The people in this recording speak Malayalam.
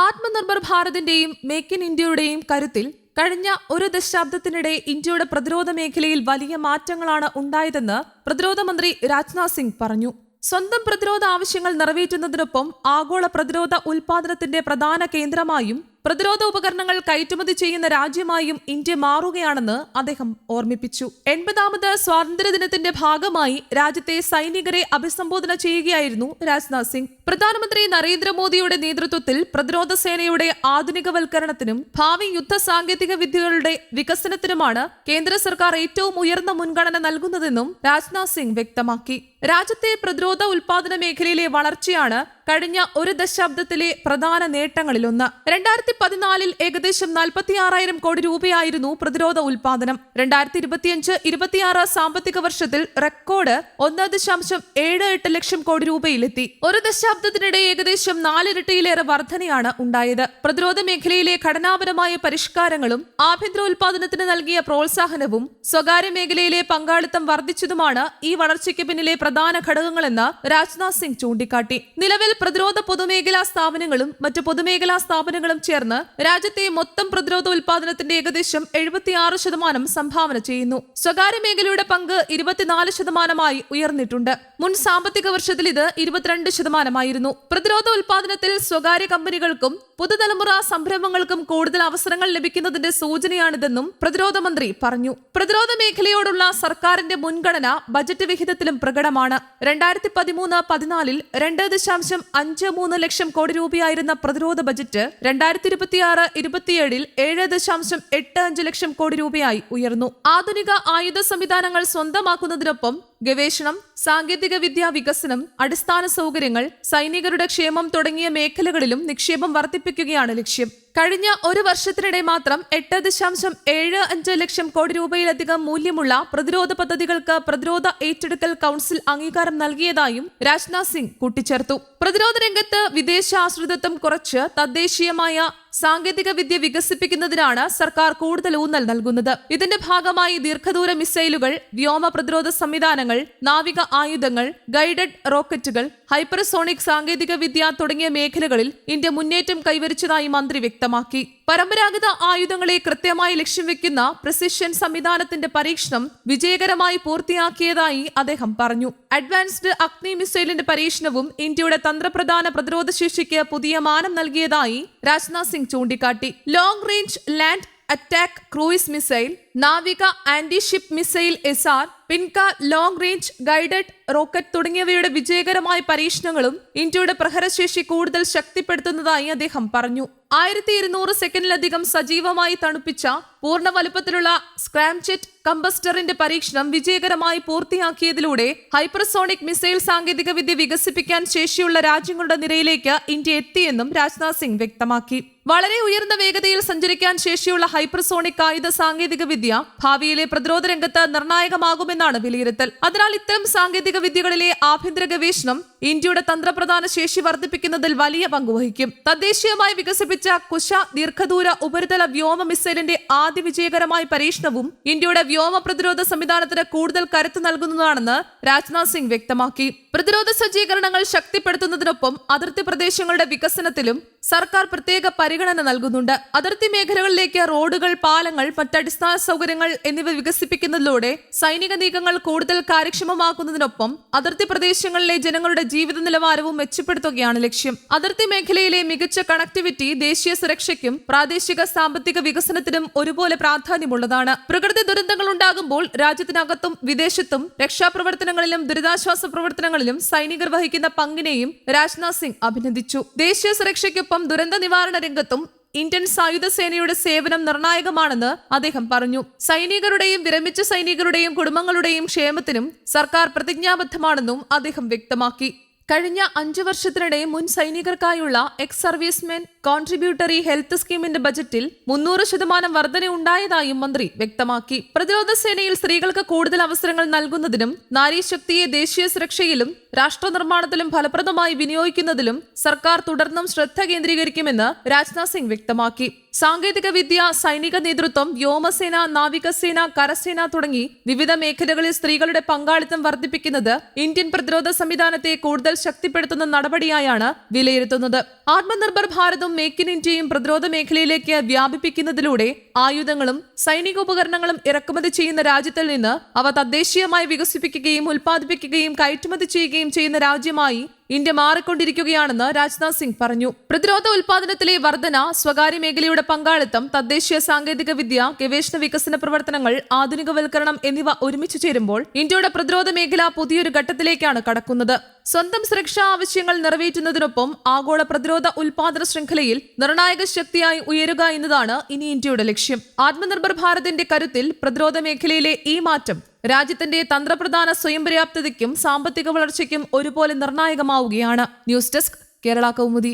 ആത്മനിർഭർ ഭാരതിന്റെയും മേക്ക് ഇൻ ഇന്ത്യയുടെയും കരുത്തിൽ കഴിഞ്ഞ ഒരു ദശാബ്ദത്തിനിടെ ഇന്ത്യയുടെ പ്രതിരോധ മേഖലയിൽ വലിയ മാറ്റങ്ങളാണ് ഉണ്ടായതെന്ന് പ്രതിരോധ മന്ത്രി രാജ്നാഥ് സിംഗ് പറഞ്ഞു. സ്വന്തം പ്രതിരോധ ആവശ്യങ്ങൾ നിറവേറ്റുന്നതിനൊപ്പം ആഗോള പ്രതിരോധ ഉൽപാദനത്തിന്റെ പ്രധാന കേന്ദ്രമായും പ്രതിരോധ ഉപകരണങ്ങൾ കയറ്റുമതി ചെയ്യുന്ന രാജ്യമായും ഇന്ത്യ മാറുകയാണെന്ന് അദ്ദേഹം ഓർമ്മിപ്പിച്ചു. 80ാമത് സ്വാതന്ത്ര്യദിനത്തിന്റെ ഭാഗമായി രാജ്യത്തെ സൈനികരെ അഭിസംബോധന ചെയ്യുകയായിരുന്നു രാജ്നാഥ് സിംഗ്. പ്രധാനമന്ത്രി നരേന്ദ്രമോദിയുടെ നേതൃത്വത്തിൽ പ്രതിരോധ സേനയുടെ ആധുനികവൽക്കരണത്തിനും ഭാവി യുദ്ധ സാങ്കേതിക വിദ്യകളുടെ വികസനത്തിനുമാണ് കേന്ദ്ര സർക്കാർ ഏറ്റവും ഉയർന്ന മുൻഗണന നൽകുന്നതെന്നും രാജ്നാഥ് സിംഗ് വ്യക്തമാക്കി. രാജ്യത്തെ പ്രതിരോധ ഉൽപാദന മേഖലയിലെ വളർച്ചയാണ് കഴിഞ്ഞ ഒരു ദശാബ്ദത്തിലെ പ്രധാന നേട്ടങ്ങളിലൊന്ന്. 2014 ഏകദേശം 46,000 കോടി രൂപയായിരുന്നു പ്രതിരോധ ഉൽപാദനം. 2025-26 സാമ്പത്തിക വർഷത്തിൽ റെക്കോർഡ് 1.78 ലക്ഷം കോടി രൂപയിലെത്തി. ഒരു ദശാബ്ദത്തിനിടെ ഏകദേശം 4 ഇരട്ടിയിലേറെ വർധനയാണ് ഉണ്ടായത്. പ്രതിരോധ മേഖലയിലെ ഘടനാപരമായ പരിഷ്കാരങ്ങളും ആഭ്യന്തര ഉൽപാദനത്തിന് നൽകിയ പ്രോത്സാഹനവും സ്വകാര്യ മേഖലയിലെ പങ്കാളിത്തം വർദ്ധിച്ചതുമാണ് ഈ വളർച്ചയ്ക്ക് പിന്നിലെ പ്രധാന ഘടകങ്ങളെന്ന് രാജ്നാഥ് സിംഗ് ചൂണ്ടിക്കാട്ടി. നിലവിൽ പ്രതിരോധ പൊതുമേഖലാ സ്ഥാപനങ്ങളും മറ്റു പൊതുമേഖലാ സ്ഥാപനങ്ങളും ചേർന്ന് രാജ്യത്തെ മൊത്തം പ്രതിരോധ ഉൽപാദനത്തിന്റെ ഏകദേശം 76% സംഭാവന ചെയ്യുന്നു. സ്വകാര്യ മേഖലയുടെ പങ്ക് 24% ഉയർന്നിട്ടുണ്ട്. മുൻ സാമ്പത്തിക വർഷത്തിൽ ഇത് 22%. പ്രതിരോധ ഉൽപാദനത്തിൽ സ്വകാര്യ കമ്പനികൾക്കും പുതുതലമുറ സംരംഭങ്ങൾക്കും കൂടുതൽ അവസരങ്ങൾ ലഭിക്കുന്നതിന്റെ സൂചനയാണിതെന്നും പ്രതിരോധ മന്ത്രി പറഞ്ഞു. പ്രതിരോധ മേഖലയോടുള്ള സർക്കാരിന്റെ മുൻഗണന ബജറ്റ് വിഹിതത്തിലും പ്രകടമാണ്. 2013-14 2.53 ലക്ഷം കോടി രൂപയായിരുന്ന പ്രതിരോധ ബജറ്റ് 2026-27 7.85 ലക്ഷം കോടി രൂപയായി ഉയർന്നു. ആധുനിക ആയുധ സംവിധാനങ്ങൾ സ്വന്തമാക്കുന്നതിനൊപ്പം ഗവേഷണം, സാങ്കേതിക വിദ്യാ വികസനം, അടിസ്ഥാന സൗകര്യങ്ങൾ, സൈനികരുടെ ക്ഷേമം തുടങ്ങിയ മേഖലകളിലും നിക്ഷേപം വർദ്ധിപ്പിക്കുകയാണ് ലക്ഷ്യം. കഴിഞ്ഞ ഒരു വർഷത്തിനിടെ മാത്രം 8.75 ലക്ഷം കോടി രൂപയിലധികം മൂല്യമുള്ള പ്രതിരോധ പദ്ധതികൾക്ക് പ്രതിരോധ ഏറ്റെടുക്കൽ കൌൺസിൽ അംഗീകാരം നൽകിയതായും രാജ്നാഥ് സിംഗ് കൂട്ടിച്ചേർത്തു. പ്രതിരോധ രംഗത്ത് വിദേശ ആശ്രിതത്വം കുറച്ച് തദ്ദേശീയമായ സാങ്കേതിക വിദ്യ വികസിപ്പിക്കുന്നതിനാണ് സർക്കാർ കൂടുതൽ ഊന്നൽ നൽകുന്നത്. ഇതിന്റെ ഭാഗമായി ദീർഘദൂര മിസൈലുകൾ, വ്യോമ പ്രതിരോധ സംവിധാനങ്ങൾ, നാവിക ആയുധങ്ങൾ, ഗൈഡഡ് റോക്കറ്റുകൾ, ഹൈപ്പർസോണിക് സാങ്കേതിക വിദ്യ തുടങ്ങിയ മേഖലകളിൽ ഇന്ത്യ മുന്നേറ്റം കൈവരിച്ചതായി മന്ത്രി വ്യക്തമാക്കി. പരമ്പരാഗത ആയുധങ്ങളെ കൃത്യമായി ലക്ഷ്യം വെക്കുന്ന പ്രിസിഷൻ സംവിധാനത്തിന്റെ പരീക്ഷണം വിജയകരമായി പൂർത്തിയാക്കിയതായി അദ്ദേഹം പറഞ്ഞു. അഡ്വാൻസ്ഡ് അഗ്നി മിസൈലിന്റെ പരീക്ഷണവും ഇന്ത്യയുടെ തന്ത്രപ്രധാന പ്രതിരോധ ശേഷിക്ക് പുതിയ മാനം നൽകിയതായി രാജ്നാഥ് സിംഗ് ചൂണ്ടിക്കാട്ടി. Long range land attack cruise missile, നാവിക anti ship missile SR, Pinaka long range guided rocket തുടങ്ങിയവയുടെ വിജയകരമായ പരീക്ഷണങ്ങളും ഇന്ത്യയുടെ പ്രഹരശേഷി കൂടുതൽ ശക്തിപ്പെടുത്തുന്നതായി അദ്ദേഹം പറഞ്ഞു. 1200 സെക്കൻഡിലധികം സജീവമായി തണുപ്പിച്ച പൂർണ്ണ വലുപ്പത്തിലുള്ള സ്ക്രാംജെറ്റ് കമ്പസ്റ്ററിന്റെ പരീക്ഷണം വിജയകരമായി പൂർത്തിയാക്കിയതിലൂടെ ഹൈപ്പർസോണിക് മിസൈൽ സാങ്കേതിക വിദ്യ വികസിപ്പിക്കാൻ ശേഷിയുള്ള രാജ്യങ്ങളുടെ നിരയിലേക്ക് ഇന്ത്യ എത്തിയെന്നും രാജ്നാഥ് സിംഗ് വ്യക്തമാക്കി. വളരെ ഉയർന്ന വേഗതയിൽ സഞ്ചരിക്കാൻ ശേഷിയുള്ള ഹൈപ്പർസോണിക് ആയുധ സാങ്കേതിക വിദ്യ ഭാവിയിലെ പ്രതിരോധ രംഗത്ത് നിർണായകമാകുമെന്നാണ് വിലയിരുത്തൽ. അതിനാൽ ഇത്തരം സാങ്കേതിക വിദ്യകളിലെ ആഭ്യന്തര ഗവേഷണം ഇന്ത്യയുടെ തന്ത്രപ്രധാന ശേഷി വർദ്ധിപ്പിക്കുന്നതിൽ വലിയ പങ്കുവഹിക്കും. തദ്ദേശീയമായി വികസിപ്പിച്ച കുശ ദീർഘദൂര ഉപരിതല വ്യോമ മിസൈലിന്റെ ആദ്യ വിജയകരമായ പരീക്ഷണവും ഇന്ത്യയുടെ വ്യോമ പ്രതിരോധ സംവിധാനത്തിന് കൂടുതൽ കരുത്ത് നൽകുന്നതാണെന്ന് രാജ്നാഥ് സിംഗ് വ്യക്തമാക്കി. പ്രതിരോധ സജ്ജീകരണങ്ങൾ ശക്തിപ്പെടുത്തുന്നതിനൊപ്പം അതിർത്തി പ്രദേശങ്ങളുടെ വികസനത്തിലും സർക്കാർ പ്രത്യേക പരിഗണന നൽകുന്നുണ്ട്. അതിർത്തി മേഖലകളിലേക്ക് റോഡുകൾ, പാലങ്ങൾ, മറ്റടിസ്ഥാന സൗകര്യങ്ങൾ എന്നിവ വികസിപ്പിക്കുന്നതിലൂടെ സൈനിക നീക്കങ്ങൾ കൂടുതൽ കാര്യക്ഷമമാക്കുന്നതിനൊപ്പം അതിർത്തി പ്രദേശങ്ങളിലെ ജനങ്ങളുടെ ജീവിത നിലവാരവും മെച്ചപ്പെടുത്തുകയാണ് ലക്ഷ്യം. അതിർത്തി മേഖലയിലെ മികച്ച കണക്ടിവിറ്റി ദേശീയ സുരക്ഷയ്ക്കും പ്രാദേശിക സാമ്പത്തിക വികസനത്തിനും ഒരുപോലെ പ്രാധാന്യമുള്ളതാണ്. പ്രകൃതി ദുരന്തങ്ങൾ ഉണ്ടാകുമ്പോൾ രാജ്യത്തിനകത്തും വിദേശത്തും രക്ഷാപ്രവർത്തനങ്ങളിലും ദുരിതാശ്വാസ പ്രവർത്തനങ്ങളിലും സൈനികർ വഹിക്കുന്ന പങ്കിനെയും രാജ്നാഥ് സിംഗ് അഭിനന്ദിച്ചു. ദേശീയ സുരക്ഷയ്ക്കൊപ്പം ദുരന്ത നിവാരണ രംഗത്തും ഇന്ത്യൻ സായുധ സേനയുടെ സേവനം നിർണായകമാണെന്ന് അദ്ദേഹം പറഞ്ഞു. സൈനികരുടെയും വിരമിച്ച സൈനികരുടെയും കുടുംബങ്ങളുടെയും ക്ഷേമത്തിനും സർക്കാർ പ്രതിജ്ഞാബദ്ധമാണെന്നും അദ്ദേഹം വ്യക്തമാക്കി. കഴിഞ്ഞ 5 വർഷത്തിനിടെ മുൻ സൈനികർക്കായുള്ള എക്സ് സർവീസ്മെൻ കോൺട്രിബ്യൂട്ടറി ഹെൽത്ത് സ്കീമിന്റെ ബജറ്റിൽ 300% വർധന ഉണ്ടായതായും മന്ത്രി വ്യക്തമാക്കി. പ്രതിരോധ സേനയിൽ സ്ത്രീകൾക്ക് കൂടുതൽ അവസരങ്ങൾ നൽകുന്നതിനും നാരീശക്തിയെ ദേശീയ സുരക്ഷയിലും രാഷ്ട്ര നിർമ്മാണത്തിലും ഫലപ്രദമായി വിനിയോഗിക്കുന്നതിലും സർക്കാർ തുടർന്നും ശ്രദ്ധ കേന്ദ്രീകരിക്കുമെന്ന് രാജ്നാഥ് സിംഗ് വ്യക്തമാക്കി. സാങ്കേതിക വിദ്യ, സൈനിക നേതൃത്വം, വ്യോമസേന, നാവികസേന, കരസേന തുടങ്ങി വിവിധ മേഖലകളിൽ സ്ത്രീകളുടെ പങ്കാളിത്തം വർദ്ധിപ്പിക്കുന്നത് ഇന്ത്യൻ പ്രതിരോധ സംവിധാനത്തെ കൂടുതൽ ശക്തിപ്പെടുത്തുന്ന നടപടിയായാണ് വിലയിരുത്തുന്നത്. ആത്മനിർഭർ ഭാരതും മേക്ക് ഇൻ ഇന്ത്യയും പ്രതിരോധ മേഖലയിലേക്ക് വ്യാപിപ്പിക്കുന്നതിലൂടെ ആയുധങ്ങളും സൈനികോപകരണങ്ങളും ഇറക്കുമതി ചെയ്യുന്ന രാജ്യത്തിൽ നിന്ന് അവ തദ്ദേശീയമായി വികസിപ്പിക്കുകയും ഉൽപ്പാദിപ്പിക്കുകയും കയറ്റുമതി ചെയ്യുകയും ചെയ്യുന്ന രാജ്യമായി ഇന്ത്യ മാറിക്കൊണ്ടിരിക്കുകയാണെന്ന് രാജ്നാഥ് സിംഗ് പറഞ്ഞു. പ്രതിരോധ ഉൽപാദനത്തിലെ വർധന, സ്വകാര്യ മേഖലയുടെ പങ്കാളിത്തം, തദ്ദേശീയ സാങ്കേതിക വിദ്യ, ഗവേഷണ വികസന പ്രവർത്തനങ്ങൾ, ആധുനികവൽക്കരണം എന്നിവ ഒരുമിച്ച് ചേരുമ്പോൾ ഇന്ത്യയുടെ പ്രതിരോധ മേഖല പുതിയൊരു ഘട്ടത്തിലേക്കാണ് കടക്കുന്നത്. സ്വന്തം സുരക്ഷാ ആവശ്യങ്ങൾ നിറവേറ്റുന്നതിനൊപ്പം ആഗോള പ്രതിരോധ ഉൽപാദന ശൃംഖലയിൽ നിർണായക ശക്തിയായി ഉയരുക എന്നതാണ് ഇനി ഇന്ത്യയുടെ ലക്ഷ്യം. ആത്മനിർഭർ ഭാരതിന്റെ കരുത്തിൽ പ്രതിരോധ മേഖലയിലെ ഈ മാറ്റം രാജ്യത്തിന്റെ തന്ത്രപ്രധാന സ്വയം പര്യാപ്തതയ്ക്കും സാമ്പത്തിക വളർച്ചയ്ക്കും ഒരുപോലെ നിർണായകമാവുകയാണ്. News desk, Kerala Kaumudi.